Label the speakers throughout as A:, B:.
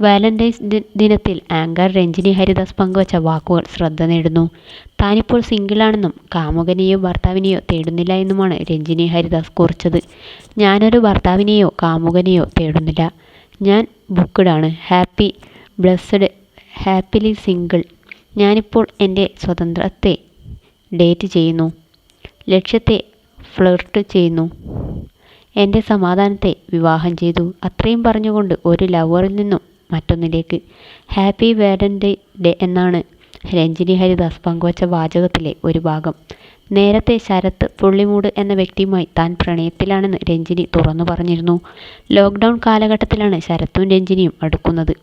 A: Valentine's ദിനത്തിൽ anchor Ranjini Haridas പങ്കുവച്ച വാക്കുകൾ ശ്രദ്ധ നേടുന്നു. താനിപ്പോൾ സിംഗിളാണെന്നും കാമുകനെയോ ഭർത്താവിനെയോ തേടുന്നില്ല എന്നുമാണ് രഞ്ജിനി ഹരിദാസ് കുറിച്ചത്. ഞാനൊരു ഭർത്താവിനെയോ കാമുകനെയോ തേടുന്നില്ല. ഞാൻ ബുക്ക്ഡാണ്, ഹാപ്പി, ബ്ലെസ്ഡ്, ഹാപ്പിലി സിംഗിൾ. ഞാനിപ്പോൾ എൻ്റെ സ്വാതന്ത്ര്യത്തെ ഡേറ്റ് ചെയ്യുന്നു, ലക്ഷ്യത്തെ ഫ്ലിർട്ട് ചെയ്യുന്നു, എൻ്റെ സമാധാനത്തെ വിവാഹം ചെയ്തു. അത്രയും പറഞ്ഞുകൊണ്ട് ഒരു ലവറിൽ നിന്നും മറ്റൊന്നിലേക്ക്. ഹാപ്പി വാലന്റൈൻ ഡേ എന്നാണ് രഞ്ജിനി ഹരിദാസ് പങ്കുവച്ച വാചകത്തിലെ ഒരു ഭാഗം. നേരത്തെ ശരത് പുള്ളിമൂട് എന്ന വ്യക്തിയുമായി താൻ പ്രണയത്തിലാണെന്ന് രഞ്ജിനി തുറന്നു പറഞ്ഞിരുന്നു. ലോക്ക്ഡൗൺ കാലഘട്ടത്തിലാണ് ശരത്തും രഞ്ജിനിയും അടുക്കുന്നത്.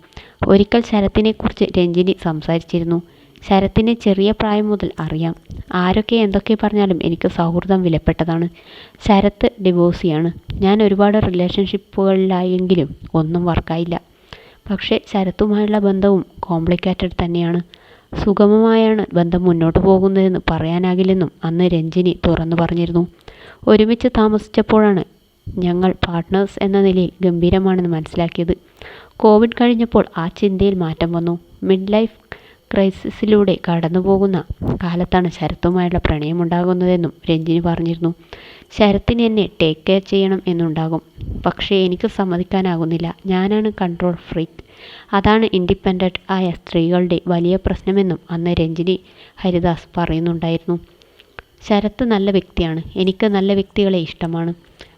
A: ഒരിക്കൽ ശരത്തിനെക്കുറിച്ച് രഞ്ജിനി സംസാരിച്ചിരുന്നു. ശരത്തിനെ ചെറിയ പ്രായം മുതൽ അറിയാം. ആരൊക്കെ എന്തൊക്കെ പറഞ്ഞാലും എനിക്ക് സൗഹൃദം വിലപ്പെട്ടതാണ്. ശരത്ത് ഡിവോഴ്സിയാണ്. ഞാൻ ഒരുപാട് റിലേഷൻഷിപ്പുകളിലായെങ്കിലും ഒന്നും വർക്കായില്ല. പക്ഷേ ശരത്തുമായുള്ള ബന്ധവും കോംപ്ലിക്കേറ്റഡ് തന്നെയാണ്. സുഗമമായാണ് ബന്ധം മുന്നോട്ട് പോകുന്നതെന്ന് പറയാനാകില്ലെന്നും അന്ന് രഞ്ജിനി തുറന്നു പറഞ്ഞിരുന്നു. ഒരുമിച്ച് താമസിച്ചപ്പോഴാണ് ഞങ്ങൾ പാർട്ട്നേഴ്സ് എന്ന നിലയിൽ ഗംഭീരമാണെന്ന് മനസ്സിലാക്കിയത്. കോവിഡ് കഴിഞ്ഞപ്പോൾ ആ ചിന്തയിൽ മാറ്റം വന്നു. മിഡ് ലൈഫ് ക്രൈസിസിലൂടെ കടന്നു പോകുന്ന കാലത്താണ് ശരത്തുമായുള്ള പ്രണയമുണ്ടാകുന്നതെന്നും രഞ്ജിനി പറഞ്ഞിരുന്നു. ശരത്തിന് എന്നെ ടേക്ക് കെയർ ചെയ്യണം എന്നുണ്ടാകും. പക്ഷേ എനിക്ക് സമ്മതിക്കാനാകുന്നില്ല. ഞാനാണ് കൺട്രോൾ ഫ്രീക്ക്. അതാണ് ഇൻഡിപെൻഡൻ്റ് ആയ സ്ത്രീകളുടെ വലിയ പ്രശ്നമെന്നും അന്ന് രഞ്ജിനി ഹരിദാസ് പറയുന്നുണ്ടായിരുന്നു. ശരത്ത് നല്ല വ്യക്തിയാണ്. എനിക്ക് നല്ല വ്യക്തികളെ ഇഷ്ടമാണ്.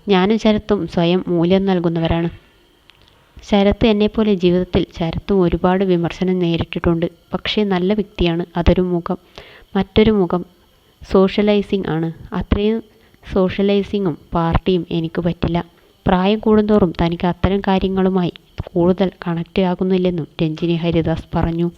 A: ഞാനും ശരത്തും സ്വയം മൂല്യം നൽകുന്നവരാണ്. ശരത്ത് എന്നെപ്പോലെ ജീവിതത്തിൽ ശരത്തും ഒരുപാട് വിമർശനം നേരിട്ടിട്ടുണ്ട്. പക്ഷേ നല്ല വ്യക്തിയാണ്. അതൊരു മുഖം. മറ്റൊരു മുഖം സോഷ്യലൈസിങ് ആണ്. അത്രയും സോഷ്യലൈസിങ്ങും പാർട്ടിയും എനിക്ക് പറ്റില്ല. പ്രായം കൂടുന്തോറും തനിക്ക് അത്തരം കാര്യങ്ങളുമായി കൂടുതൽ കണക്റ്റ് ആകുന്നില്ലെന്നും രഞ്ജിനി ഹരിദാസ് പറഞ്ഞു.